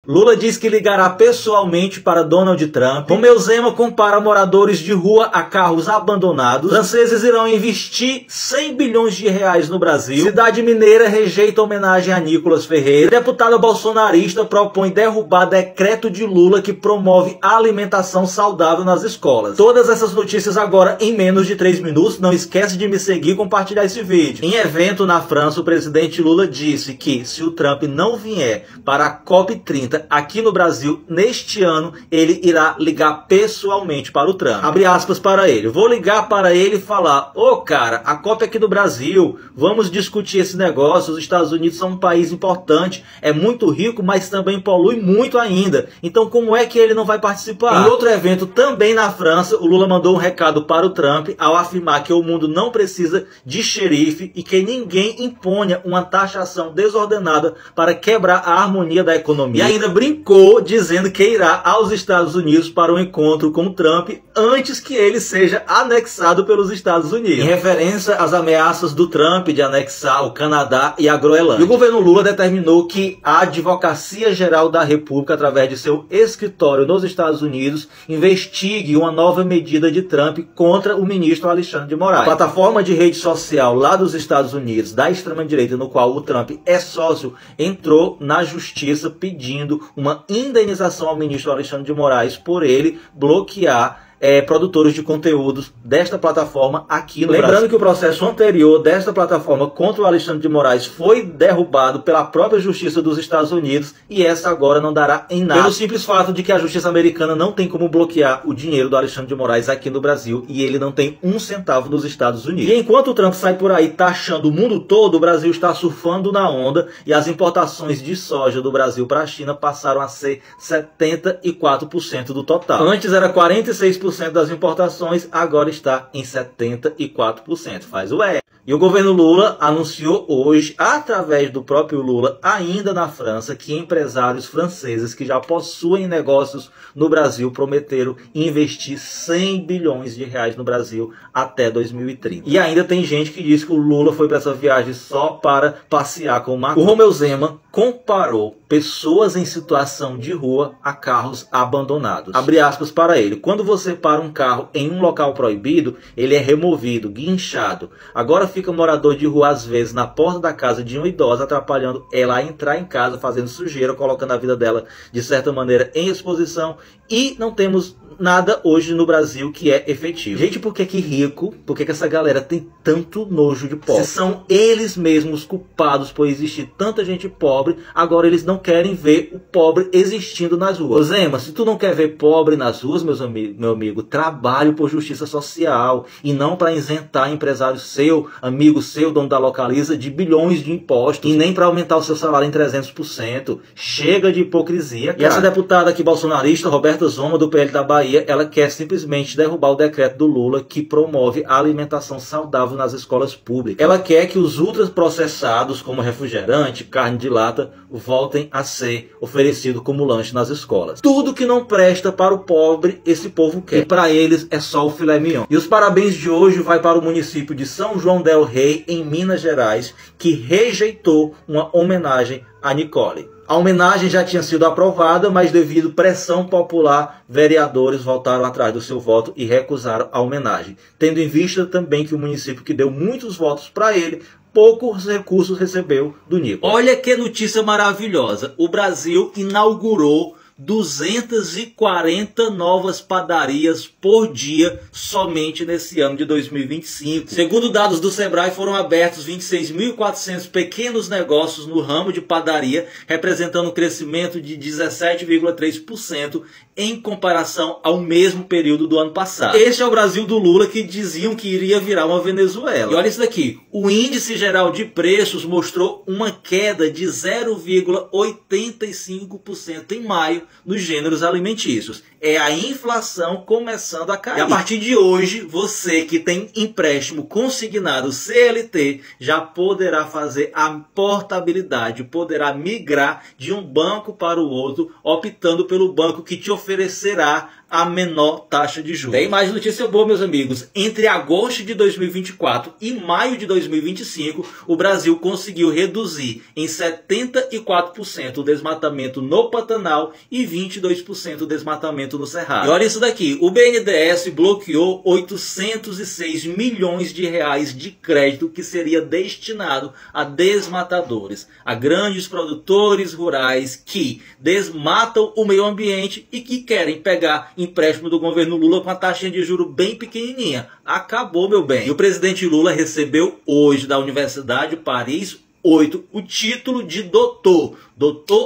Lula diz que ligará pessoalmente para Donald Trump. Romeu Zema compara moradores de rua a carros abandonados. Franceses irão investir 100 bilhões de reais no Brasil. Cidade Mineira rejeita homenagem a Nicolas Ferreira. Deputada bolsonarista propõe derrubar decreto de Lula que promove alimentação saudável nas escolas. Todas essas notícias agora em menos de 3 minutos. Não esquece de me seguir e compartilhar esse vídeo. Em evento na França, o presidente Lula disse que se o Trump não vier para a COP30 aqui no Brasil, neste ano, ele irá ligar pessoalmente para o Trump. Abre aspas para ele. Vou ligar para ele e falar: ô cara, a COP é aqui no Brasil, vamos discutir esse negócio. Os Estados Unidos são um país importante, é muito rico, mas também polui muito ainda. Então como é que ele não vai participar? Em outro evento também na França, o Lula mandou um recado para o Trump ao afirmar que o mundo não precisa de xerife e que ninguém imponha uma taxação desordenada para quebrar a harmonia da economia. E ainda brincou dizendo que irá aos Estados Unidos para um encontro com Trump antes que ele seja anexado pelos Estados Unidos, em referência às ameaças do Trump de anexar o Canadá e a Groenlândia. E o governo Lula determinou que a Advocacia Geral da República, através de seu escritório nos Estados Unidos, investigue uma nova medida de Trump contra o ministro Alexandre de Moraes. A plataforma de rede social lá dos Estados Unidos, da extrema-direita, no qual o Trump é sócio, entrou na justiça pedindo uma indenização ao ministro Alexandre de Moraes por ele bloquear produtores de conteúdos desta plataforma aqui no Brasil. Lembrando que o processo anterior desta plataforma contra o Alexandre de Moraes foi derrubado pela própria Justiça dos Estados Unidos e essa agora não dará em nada. Pelo simples fato de que a Justiça americana não tem como bloquear o dinheiro do Alexandre de Moraes aqui no Brasil e ele não tem um centavo nos Estados Unidos. E enquanto o Trump sai por aí taxando o mundo todo, o Brasil está surfando na onda e as importações de soja do Brasil para a China passaram a ser 74% do total. Antes era 46% das importações, agora está em 74%. Faz o E. E o governo Lula anunciou hoje, através do próprio Lula, ainda na França, que empresários franceses que já possuem negócios no Brasil prometeram investir 100 bilhões de reais no Brasil até 2030. E ainda tem gente que diz que o Lula foi para essa viagem só para passear com o Macron. O Romeu Zema comparou pessoas em situação de rua a carros abandonados. Abre aspas para ele. Quando você para um carro em um local proibido, ele é removido, guinchado. Agora fica morador de rua às vezes na porta da casa de uma idosa, atrapalhando ela a entrar em casa, fazendo sujeira, colocando a vida dela de certa maneira em exposição. E não temos nada hoje no Brasil que é efetivo. Gente, por que rico? Por que essa galera tem tanto nojo de pobre? Se são eles mesmos culpados por existir tanta gente pobre, agora eles não querem ver o pobre existindo nas ruas. Ô Zema, se tu não quer ver pobre nas ruas, meu amigo, trabalhe por justiça social e não para isentar empresário seu, amigo seu, dono da Localiza, de bilhões de impostos e nem para aumentar o seu salário em 300%. Chega de hipocrisia, cara. E essa deputada aqui bolsonarista, Roberta Zoma, do PL da Bahia, ela quer simplesmente derrubar o decreto do Lula que promove a alimentação saudável nas escolas públicas. Ela quer que os ultraprocessados, como refrigerante, carne de lata, voltem a ser oferecidos como lanche nas escolas. Tudo que não presta para o pobre, esse povo quer. E para eles é só o filé mignon. E os parabéns de hoje vai para o município de São João del Rei, em Minas Gerais, que rejeitou uma homenagem a Nicole. A homenagem já tinha sido aprovada, mas devido pressão popular, vereadores voltaram atrás do seu voto e recusaram a homenagem. Tendo em vista também que o município que deu muitos votos para ele, poucos recursos recebeu do Nicolas. Olha que notícia maravilhosa. O Brasil inaugurou 240 novas padarias por dia somente nesse ano de 2025. Segundo dados do Sebrae, foram abertos 26.400 pequenos negócios no ramo de padaria, representando um crescimento de 17,3% em comparação ao mesmo período do ano passado. Este é o Brasil do Lula que diziam que iria virar uma Venezuela. E olha isso daqui, o índice geral de preços mostrou uma queda de 0,85% em maio nos gêneros alimentícios. É a inflação começando a cair. E a partir de hoje, você que tem empréstimo consignado CLT já poderá fazer a portabilidade, poderá migrar de um banco para o outro, optando pelo banco que te oferecerá a menor taxa de juros. Tem mais notícia boa, meus amigos. Entre agosto de 2024 e maio de 2025, o Brasil conseguiu reduzir em 74% o desmatamento no Pantanal e 22% o desmatamento no Cerrado. E olha isso daqui, o BNDES bloqueou 806 milhões de reais de crédito que seria destinado a desmatadores, a grandes produtores rurais que desmatam o meio ambiente e que querem pegar empréstimo do governo Lula com a taxinha de juros bem pequenininha. Acabou, meu bem. E o presidente Lula recebeu hoje da Universidade Paris 8 o título de doutor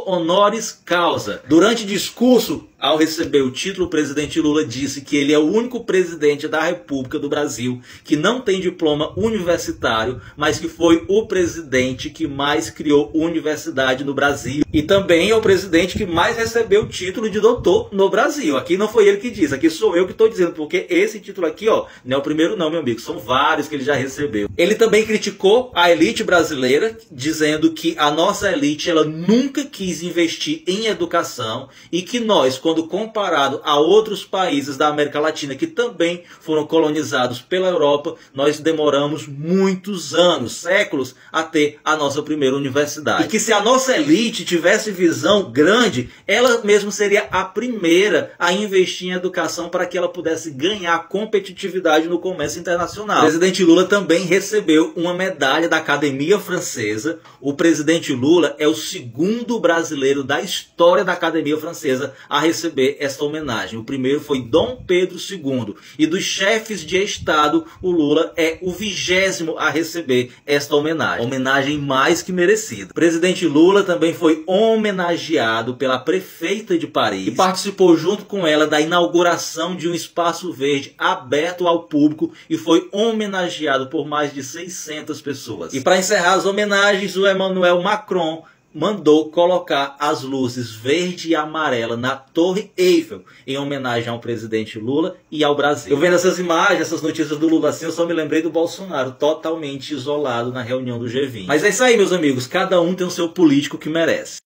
honoris causa. Durante discurso, ao receber o título, o presidente Lula disse que ele é o único presidente da República do Brasil que não tem diploma universitário, mas que foi o presidente que mais criou universidade no Brasil. E também é o presidente que mais recebeu o título de doutor no Brasil. Aqui não foi ele que disse, aqui sou eu que estou dizendo, porque esse título aqui, ó, não é o primeiro não, meu amigo, são vários que ele já recebeu. Ele também criticou a elite brasileira, dizendo que a nossa elite, ela nunca quis investir em educação e que nós, quando comparado a outros países da América Latina que também foram colonizados pela Europa, nós demoramos muitos anos, séculos, a ter a nossa primeira universidade. E que se a nossa elite tivesse visão grande, ela mesmo seria a primeira a investir em educação para que ela pudesse ganhar competitividade no comércio internacional. O presidente Lula também recebeu uma medalha da Academia Francesa. O presidente Lula é o segundo brasileiro da história da Academia Francesa a receber essa homenagem. O primeiro foi Dom Pedro II. E dos chefes de Estado, o Lula é o 20º a receber esta homenagem. Homenagem mais que merecida. O presidente Lula também foi homenageado pela prefeita de Paris e participou junto com ela da inauguração de um espaço verde aberto ao público e foi homenageado por mais de 600 pessoas. E para encerrar as homenagens, o Emmanuel Macron mandou colocar as luzes verde e amarela na Torre Eiffel em homenagem ao presidente Lula e ao Brasil. Eu vendo essas imagens, essas notícias do Lula assim, eu só me lembrei do Bolsonaro totalmente isolado na reunião do G20. Mas é isso aí, meus amigos, cada um tem o seu político que merece.